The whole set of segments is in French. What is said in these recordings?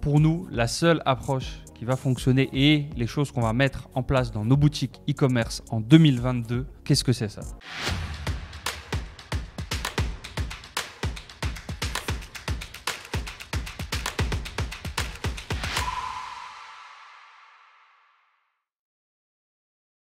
pour nous, la seule approche qui va fonctionner et les choses qu'on va mettre en place dans nos boutiques e-commerce en 2022, qu'est-ce que c'est ça?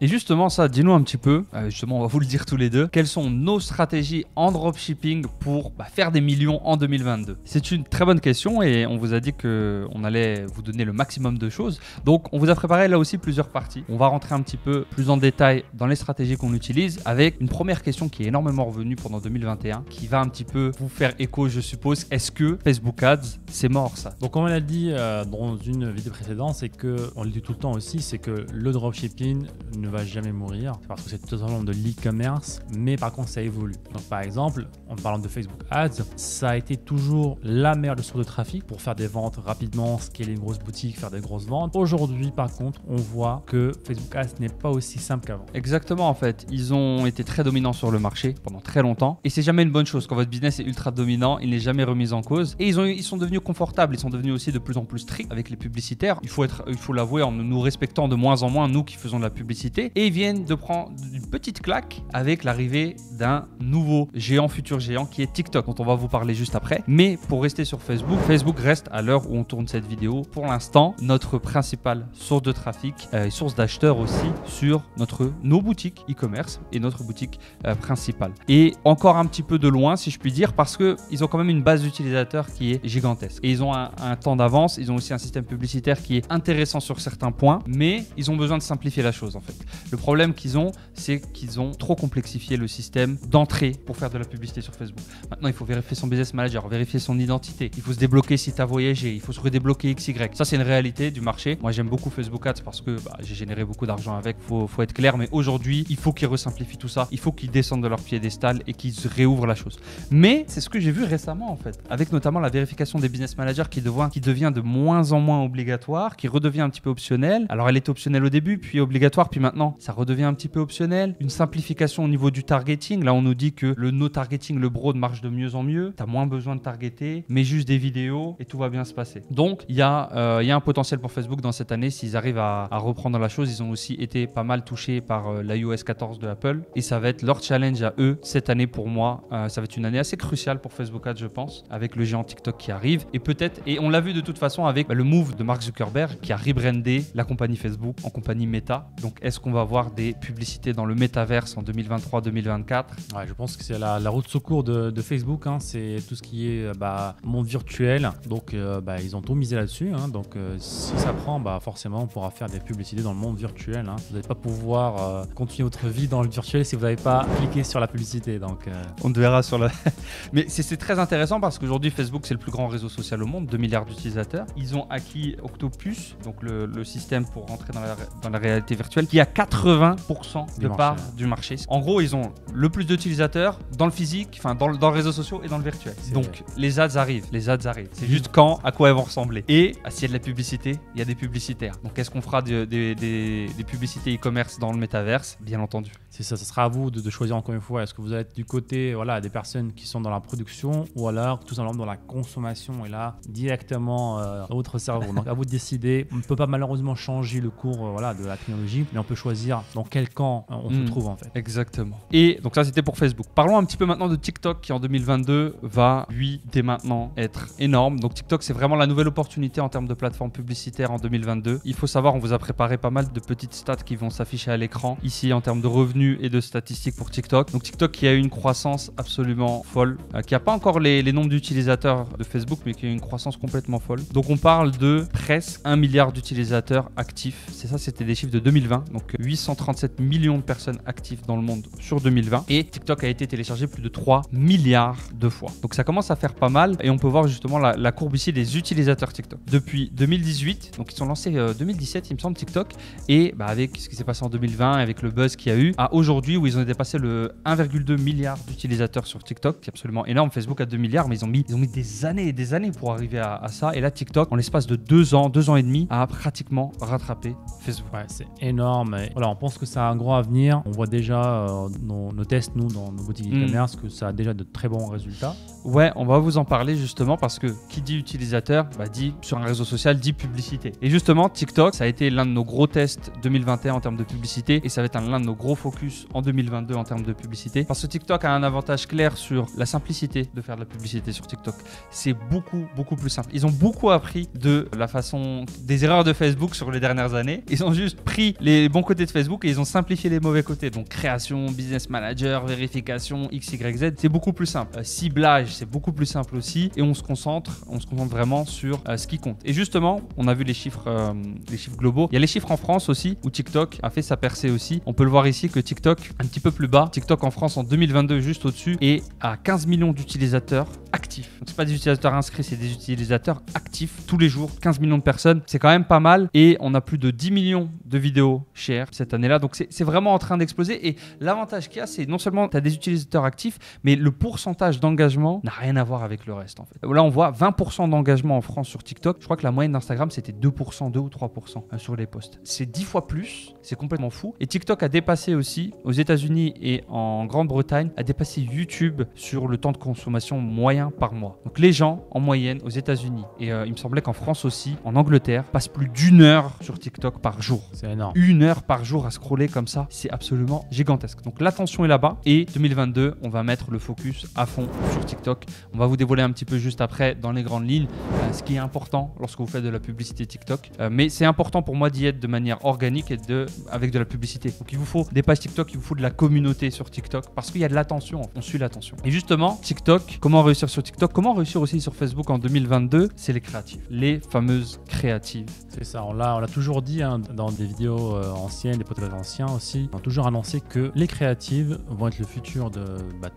Et justement ça, dis-nous un petit peu, justement on va vous le dire tous les deux, quelles sont nos stratégies en dropshipping pour faire des millions en 2022? C'est une très bonne question et on vous a dit qu'on allait vous donner le maximum de choses. Donc on vous a préparé là aussi plusieurs parties. On va rentrer un petit peu plus en détail dans les stratégies qu'on utilise avec une première question qui est énormément revenue pendant 2021, qui va un petit peu vous faire écho je suppose. Est-ce que Facebook Ads c'est mort ça? Donc comme on l'a dit dans une vidéo précédente, c'est que, on le dit tout le temps aussi, c'est que le dropshipping ne va jamais mourir parce que c'est totalement de l'e-commerce, mais par contre ça évolue. Donc par exemple, en parlant de Facebook Ads, ça a été toujours la meilleure source de trafic pour faire des ventes rapidement, scaler une grosse boutique, faire des grosses ventes. Aujourd'hui par contre, on voit que Facebook Ads n'est pas aussi simple qu'avant. Exactement, en fait, ils ont été très dominants sur le marché pendant très longtemps et c'est jamais une bonne chose. Quand votre business est ultra dominant, il n'est jamais remis en cause et ils sont devenus confortables, ils sont devenus aussi de plus en plus stricts avec les publicitaires. Il faut l'avouer, en nous respectant de moins en moins, nous qui faisons de la publicité, et ils viennent de prendre une petite claque avec l'arrivée d'un nouveau futur géant qui est TikTok, dont on va vous parler juste après. Mais pour rester sur Facebook, Facebook reste à l'heure où on tourne cette vidéo pour l'instant notre principale source de trafic et source d'acheteurs aussi sur nos boutiques e-commerce et notre boutique principale. Et encore un petit peu de loin si je puis dire parce qu'ils ont quand même une base d'utilisateurs qui est gigantesque. Et ils ont un temps d'avance, ils ont aussi un système publicitaire qui est intéressant sur certains points, mais ils ont besoin de simplifier la chose en fait. Le problème qu'ils ont, c'est qu'ils ont trop complexifié le système d'entrée pour faire de la publicité sur Facebook. Maintenant, il faut vérifier son business manager, vérifier son identité. Il faut se débloquer si tu as voyagé, il faut se redébloquer XY. Ça, c'est une réalité du marché. Moi, j'aime beaucoup Facebook Ads parce que j'ai généré beaucoup d'argent avec, faut être clair. Mais aujourd'hui, il faut qu'ils resimplifient tout ça. Il faut qu'ils descendent de leur piédestal et qu'ils réouvrent la chose. Mais c'est ce que j'ai vu récemment en fait, avec notamment la vérification des business managers qui devient de moins en moins obligatoire, qui redevient un petit peu optionnel. Alors, elle était optionnelle au début, puis obligatoire, puis maintenant, ça redevient un petit peu optionnel. Une simplification au niveau du targeting. Là, on nous dit que le no targeting, le broad marche de mieux en mieux. Tu as moins besoin de targeter, mais juste des vidéos et tout va bien se passer. Donc, il y a un potentiel pour Facebook dans cette année s'ils arrivent à reprendre la chose. Ils ont aussi été pas mal touchés par l'iOS 14 de Apple et ça va être leur challenge à eux cette année pour moi. Ça va être une année assez cruciale pour Facebook Ads, je pense, avec le géant TikTok qui arrive et peut-être, et on l'a vu de toute façon avec le move de Mark Zuckerberg qui a rebrandé la compagnie Facebook en compagnie Meta. Donc, est-ce qu'on va avoir des publicités dans le métaverse en 2023-2024? Ouais, je pense que c'est la roue de secours de Facebook, hein. C'est tout ce qui est monde virtuel. Donc, ils ont tout misé là-dessus. Hein. Donc, si ça prend, forcément, on pourra faire des publicités dans le monde virtuel. Hein. Vous n'allez pas pouvoir continuer votre vie dans le virtuel si vous n'avez pas cliqué sur la publicité. Donc, on te verra sur la... Mais c'est très intéressant parce qu'aujourd'hui, Facebook, c'est le plus grand réseau social au monde, 2 milliards d'utilisateurs. Ils ont acquis Octopus, donc le système pour rentrer dans la réalité virtuelle, qui a 80% de part du marché. En gros, ils ont le plus d'utilisateurs dans le physique, enfin dans les réseaux sociaux et dans le virtuel. Donc les ads arrivent. C'est juste quand, à quoi elles vont ressembler. Et s'il y a de la publicité, il y a des publicitaires. Donc est-ce qu'on fera des publicités e-commerce dans le métaverse? Bien entendu. C'est ça, ça sera à vous de choisir encore une fois. Est-ce que vous allez être du côté des personnes qui sont dans la production ou alors tout simplement dans la consommation et là directement dans votre cerveau. Donc à vous de décider. On ne peut pas malheureusement changer le cours de la technologie, mais on peut choisir dans quel camp on se trouve en fait. Exactement. Et donc ça c'était pour Facebook. Parlons un petit peu maintenant de TikTok qui en 2022 va lui dès maintenant être énorme. Donc TikTok c'est vraiment la nouvelle opportunité en termes de plateforme publicitaire en 2022. Il faut savoir, on vous a préparé pas mal de petites stats qui vont s'afficher à l'écran ici en termes de revenus et de statistiques pour TikTok. Donc TikTok qui a eu une croissance absolument folle, qui n'a pas encore les nombres d'utilisateurs de Facebook mais qui a une croissance complètement folle. Donc on parle de presque 1 milliard d'utilisateurs actifs. C'est ça, c'était des chiffres de 2020. Donc 837 millions de personnes actives dans le monde sur 2020 et TikTok a été téléchargé plus de 3 milliards de fois. Donc ça commence à faire pas mal et on peut voir justement la courbe ici des utilisateurs TikTok. Depuis 2018, donc ils sont lancés 2017 il me semble TikTok et avec ce qui s'est passé en 2020 avec le buzz qu'il y a eu à aujourd'hui où ils ont dépassé le 1,2 milliard d'utilisateurs sur TikTok, qui est absolument énorme. Facebook a 2 milliards mais ils ont mis des années et des années pour arriver à ça et là TikTok en l'espace de 2 ans et demi a pratiquement rattrapé Facebook. Ouais, c'est énorme. Et on pense que ça a un gros avenir. On voit déjà nos tests, nous, dans nos boutiques e-commerce, que ça a déjà de très bons résultats. Ouais, on va vous en parler justement parce que qui dit utilisateur, dit sur un réseau social, dit publicité. Et justement, TikTok, ça a été l'un de nos gros tests 2021 en termes de publicité et ça va être l'un de nos gros focus en 2022 en termes de publicité. Parce que TikTok a un avantage clair sur la simplicité de faire de la publicité sur TikTok. C'est beaucoup plus simple. Ils ont beaucoup appris de la façon des erreurs de Facebook sur les dernières années. Ils ont juste pris les bons côtés de Facebook et ils ont simplifié les mauvais côtés. Donc création, business manager, vérification, X, Y, Z, c'est beaucoup plus simple. Ciblage, c'est beaucoup plus simple aussi et on se concentre vraiment sur ce qui compte. Et justement, on a vu les chiffres globaux. Il y a les chiffres en France aussi où TikTok a fait sa percée aussi. On peut le voir ici que TikTok, un petit peu plus bas, TikTok en France en 2022 juste au-dessus est à 15 millions d'utilisateurs actifs. Donc c'est pas des utilisateurs inscrits, c'est des utilisateurs actifs tous les jours, 15 millions de personnes. C'est quand même pas mal et on a plus de 10 millions de vidéos share cette année-là. Donc c'est vraiment en train d'exploser et l'avantage qu'il y a, c'est non seulement tu as des utilisateurs actifs, mais le pourcentage d'engagement n'a rien à voir avec le reste en fait. Là, on voit 20% d'engagement en France sur TikTok. Je crois que la moyenne d'Instagram, c'était 2%, 2 ou 3% sur les posts. C'est 10 fois plus, c'est complètement fou. Et TikTok a dépassé aussi, aux États-Unis et en Grande-Bretagne, a dépassé YouTube sur le temps de consommation moyen par mois. Donc les gens, en moyenne, aux États-Unis, et il me semblait qu'en France aussi, en Angleterre, passent plus d'1 heure sur TikTok par jour. C'est énorme. 1 heure par jour à scroller comme ça, c'est absolument gigantesque. Donc l'attention est là-bas. Et 2022, on va mettre le focus à fond sur TikTok. On va vous dévoiler un petit peu juste après, dans les grandes lignes, ce qui est important lorsque vous faites de la publicité TikTok. Mais c'est important pour moi d'y être de manière organique et avec de la publicité. Donc il vous faut des pages TikTok, il vous faut de la communauté sur TikTok parce qu'il y a de l'attention, on suit l'attention. Et justement, TikTok, comment réussir sur TikTok, comment réussir aussi sur Facebook en 2022, c'est les créatives, les fameuses créatives. C'est ça, on l'a toujours dit dans des vidéos anciennes, des podcasts anciens aussi. On a toujours annoncé que les créatives vont être le futur de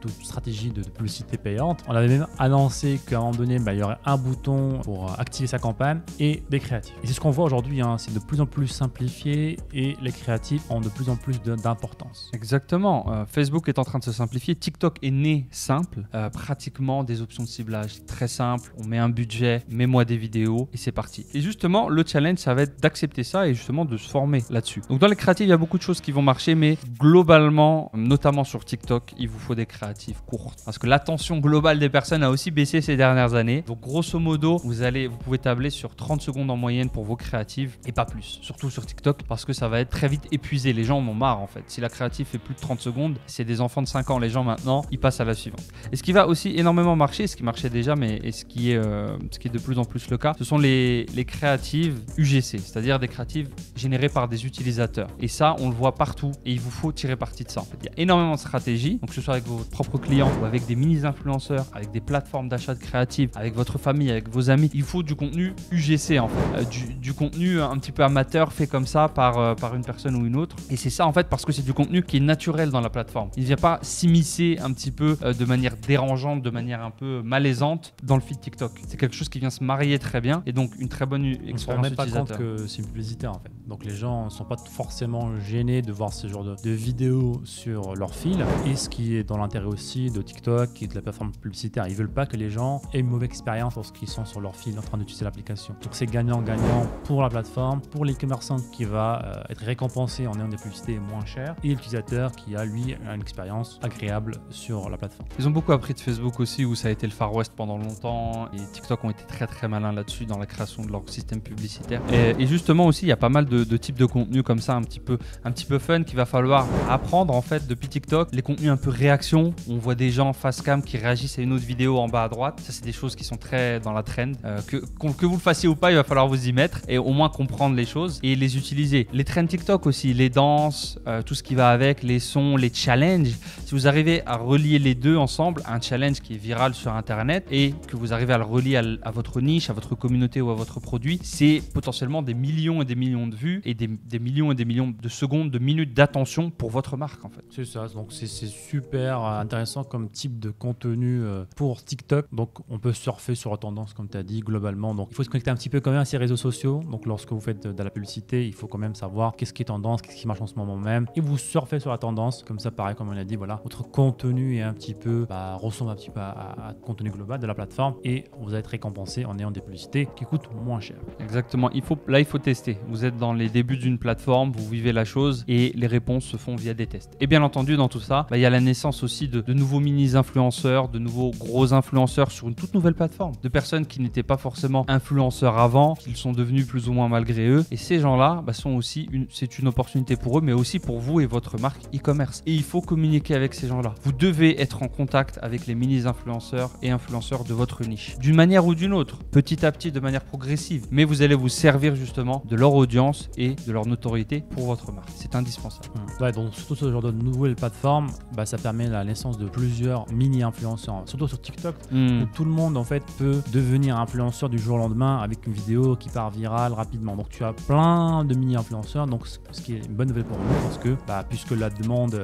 toute stratégie de publicité payante. On avait même annoncé qu'à un moment donné, il y aurait un bouton pour activer sa campagne et des créatives. Et c'est ce qu'on voit aujourd'hui, c'est de plus en plus simplifié et les créatives ont de plus en plus d'importance. Exactement, Facebook est en train de se simplifier. TikTok est né simple, pratiquement des options de ciblage très simples. On met un budget, mets-moi des vidéos et c'est parti. Et justement, le challenge, ça va être d'accepter ça et justement de se former là-dessus. Donc dans les créatives, il y a beaucoup de choses qui vont marcher, mais globalement, notamment sur TikTok, il vous faut des créatives courtes. Parce que l'attention globale des personnes a aussi baissé ces dernières années. Donc grosso modo, vous pouvez tabler sur 30 secondes en moyenne pour vos créatives et pas plus. Surtout sur TikTok parce que ça va être très vite épuisé. Les gens en ont marre en fait. Si la créative fait plus de 30 secondes, c'est des enfants de 5 ans. Les gens maintenant, ils passent à la suivante. Et ce qui va aussi énormément marcher, ce qui marchait déjà, mais ce qui est de plus en plus le cas, ce sont les créatives UGC, c'est-à-dire des créatives générées par des utilisateurs. Et ça, on le voit partout et il vous faut tirer parti de ça. En fait, il y a énormément de stratégies, donc que ce soit avec vos propres clients ou avec des mini-influenceurs, avec des plateformes d'achat de créatives, avec votre famille, avec vos amis. Il faut du contenu UGC en fait, du contenu un petit peu amateur fait comme ça par une personne ou une autre. Et c'est ça en fait parce que c'est du contenu qui est naturel dans la plateforme. Il ne vient pas s'immiscer un petit peu de manière dérangeante, de manière un peu malaisante dans le feed TikTok. C'est quelque chose qui vient se marier très bien et donc une très bonne expérience utilisateur. On ne se rend même pas compte que c'est une publicité en fait. Donc les gens ne sont pas forcément gênés de voir ce genre de vidéos sur leur fil. Et ce qui est dans l'intérêt aussi de TikTok et de la plateforme publicitaire, ils ne veulent pas que les gens aient une mauvaise expérience lorsqu'ils sont sur leur fil en train d'utiliser l'application. Donc c'est gagnant-gagnant pour la plateforme, pour les commerçants qui va être récompensé en ayant des publicités moins chères et l'utilisateur qui a lui une expérience agréable sur la plateforme. Ils ont beaucoup appris de Facebook aussi où ça a été le Far West pendant longtemps et TikTok ont été très très malins là-dessus dans la création de leur système publicitaire. Et justement aussi il y a pas mal de types de contenus comme ça un petit peu fun qu'il va falloir apprendre en fait depuis TikTok. Les contenus un peu réaction, on voit des gens face cam qui réagissent à une autre vidéo en bas à droite. Ça c'est des choses qui sont très dans la trend. Que vous le fassiez ou pas, il va falloir vous y mettre et au moins comprendre les choses et les utiliser. Les trends TikTok aussi, les danses, tout ce qui va avec, les sons, les challenges. Si vous arrivez à relier les deux ensemble, un challenge qui est viral sur internet et que vous arrivez à le relier à votre niche, à votre communauté ou à votre produit, c'est potentiellement des millions et des millions de vues et des millions et des millions de secondes, de minutes d'attention pour votre marque en fait. C'est ça, donc c'est super intéressant comme type de contenu pour TikTok. Donc on peut surfer sur la tendance comme tu as dit globalement. Donc il faut se connecter un petit peu quand même à ces réseaux sociaux. Donc lorsque vous faites de la publicité, il faut quand même savoir qu'est-ce qui est tendance, qu'est-ce qui marche en ce moment même. Et vous surfez sur la tendance. Comme ça, pareil, comme on l'a dit, voilà, votre contenu est un petit peu, ressemble un petit peu à contenu global de la plateforme et vous allez être récompensé en ayant des publicités qui coûtent moins cher. Exactement. Il faut tester. Vous êtes dans les débuts d'une plateforme, vous vivez la chose et les réponses se font via des tests. Et bien entendu, dans tout ça, il y a la naissance aussi de nouveaux mini-influenceurs, de nouveaux gros influenceurs sur une toute nouvelle plateforme, de personnes qui n'étaient pas forcément influenceurs avant, qu'ils sont devenus plus ou moins malgré eux. Et ces gens-là sont aussi c'est une opportunité pour eux, mais aussi pour vous et votre marque e-commerce. Et il faut communiquer avec ces gens-là. Vous devez être en contact avec les mini-influenceurs et influenceurs de votre niche, d'une manière ou d'une autre, petit à petit, de manière progressive. Mais vous allez vous servir justement de leur audience et de leur notoriété pour votre marque. C'est indispensable. Ouais, donc surtout ce genre de nouvelles plateformes, ça permet la naissance de plusieurs mini-influenceurs, surtout sur TikTok, où tout le monde en fait peut devenir influenceur du jour au lendemain avec une vidéo qui part virale rapidement. Donc tu as plein de mini-influenceurs, donc ce qui est une bonne nouvelle pour nous, parce que puisque la demande,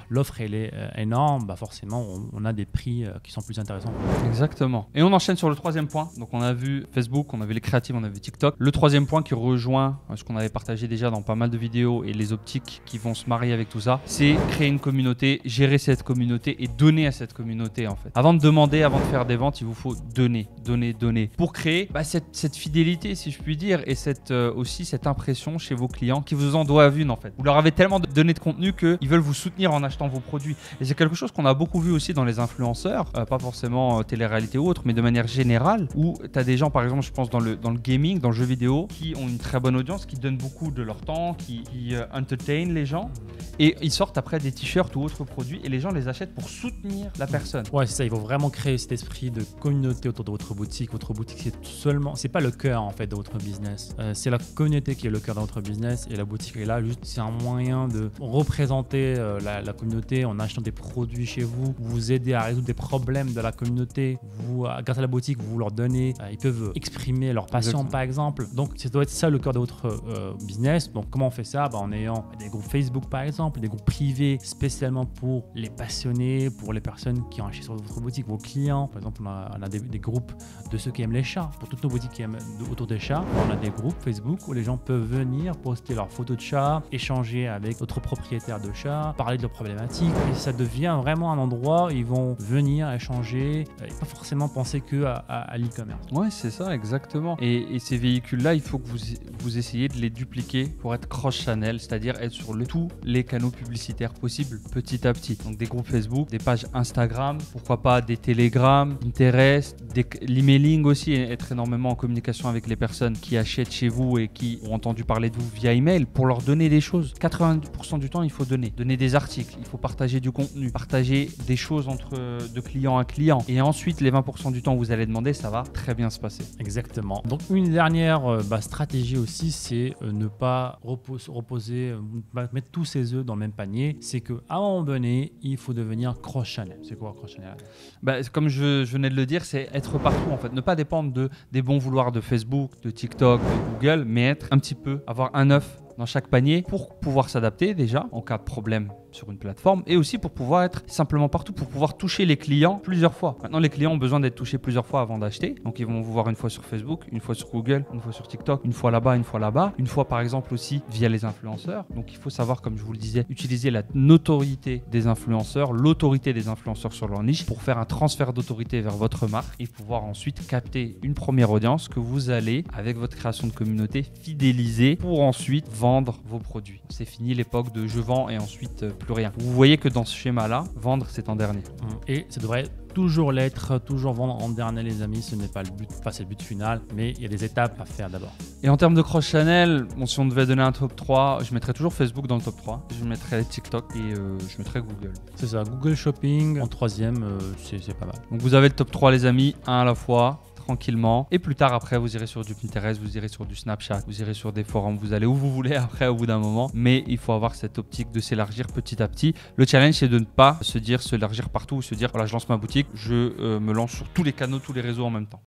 l'offre elle est énorme, forcément on a des prix qui sont plus intéressants. Exactement. Et on enchaîne sur le troisième point. Donc on a vu Facebook, on a vu les créatives, on a vu TikTok. Le troisième point qui rejoint ce qu'on avait partagé déjà dans pas mal de vidéos et les optiques qui vont se marier avec tout ça, c'est créer une communauté, gérer cette communauté et donner à cette communauté en fait. Avant de demander, avant de faire des ventes, il vous faut donner pour créer cette fidélité, si je puis dire, et aussi cette impression chez vos clients qui vous en doivent une en fait. Vous leur avez tellement donné de contenu qu'ils veulent vous soutenir en achetant vos produits. Et c'est quelque chose qu'on a beaucoup vu aussi dans les influenceurs, pas forcément télé-réalité ou autre, mais de manière générale, où tu as des gens, par exemple, je pense dans le gaming, dans le jeu vidéo, qui ont une très bonne audience, qui donnent beaucoup de leur temps, qui entertain les gens, et ils sortent après des t-shirts ou autres produits, et les gens les achètent pour soutenir la personne. Ouais, c'est ça, il faut vraiment créer cet esprit de communauté autour de votre boutique. Votre boutique, c'est pas le cœur en fait de votre business, c'est la communauté qui est le cœur de votre business, et la boutique est là, juste c'est un moyen de représenter la communauté en achetant des produits chez vous, vous aider à résoudre des problèmes de la communauté, grâce à la boutique, vous leur donnez, ils peuvent exprimer leur passion par exemple. Donc ça doit être ça le cœur de votre business. Donc comment on fait ça? En ayant des groupes Facebook par exemple, des groupes privés spécialement pour les passionnés, pour les personnes qui ont acheté sur votre boutique, vos clients. Par exemple, on a des groupes de ceux qui aiment les chats. Pour toutes nos boutiques qui aiment autour des chats, on a des groupes Facebook où les gens peuvent venir poster leurs photos de chats, échanger avec d'autres propriétaires de chats, parler de leurs problématiques, et ça devient vraiment un endroit où ils vont venir échanger et pas forcément penser que à l'e-commerce. Ouais, c'est ça, exactement. Et ces véhicules-là, il faut que vous essayiez de les dupliquer pour être cross-channel, c'est-à-dire être sur tous les canaux publicitaires possibles petit à petit. Donc des groupes Facebook, des pages Instagram, pourquoi pas des Telegram, Pinterest, l'emailing aussi, être énormément en communication avec les personnes qui achètent chez vous et qui ont entendu parler de vous via email pour leur donner des choses. 90% du temps, il faut donner des articles, il faut partager du contenu, partager des choses de client à client. Et ensuite, les 20% du temps où vous allez demander, ça va très bien se passer. Exactement. Donc une dernière stratégie aussi, c'est ne pas reposer, mettre tous ses œufs dans le même panier. C'est qu'à un moment donné, il faut devenir cross-channel. C'est quoi cross-channel? Comme je venais de le dire, c'est être partout en fait. Ne pas dépendre des bons vouloirs de Facebook, de TikTok, de Google, mais être un petit peu, avoir un œuf dans chaque panier pour pouvoir s'adapter déjà en cas de problème sur une plateforme et aussi pour pouvoir être simplement partout, pour pouvoir toucher les clients plusieurs fois. Maintenant, les clients ont besoin d'être touchés plusieurs fois avant d'acheter. Donc, ils vont vous voir une fois sur Facebook, une fois sur Google, une fois sur TikTok, une fois là-bas, une fois par exemple aussi via les influenceurs. Donc, il faut savoir, comme je vous le disais, utiliser la notoriété des influenceurs, l'autorité des influenceurs sur leur niche pour faire un transfert d'autorité vers votre marque et pouvoir ensuite capter une première audience que vous allez, avec votre création de communauté, fidéliser pour ensuite vendre vos produits. C'est fini l'époque de je vends et ensuite plus rien. Vous voyez que dans ce schéma-là, vendre, c'est en dernier. Et ça devrait toujours l'être, toujours vendre en dernier, les amis. Ce n'est pas le but, c'est le but final, mais il y a des étapes à faire d'abord. Et en termes de cross-channel, si on devait donner un top 3, je mettrais toujours Facebook dans le top 3. Je mettrais TikTok et je mettrais Google. C'est ça, Google Shopping en troisième, c'est pas mal. Donc vous avez le top 3 les amis, un à la fois. Tranquillement, et plus tard après vous irez sur du Pinterest, vous irez sur du Snapchat, vous irez sur des forums, vous allez où vous voulez après au bout d'un moment, mais il faut avoir cette optique de s'élargir petit à petit. Le challenge c'est de ne pas se élargir partout ou se dire voilà je lance ma boutique, je me lance sur tous les canaux, tous les réseaux en même temps.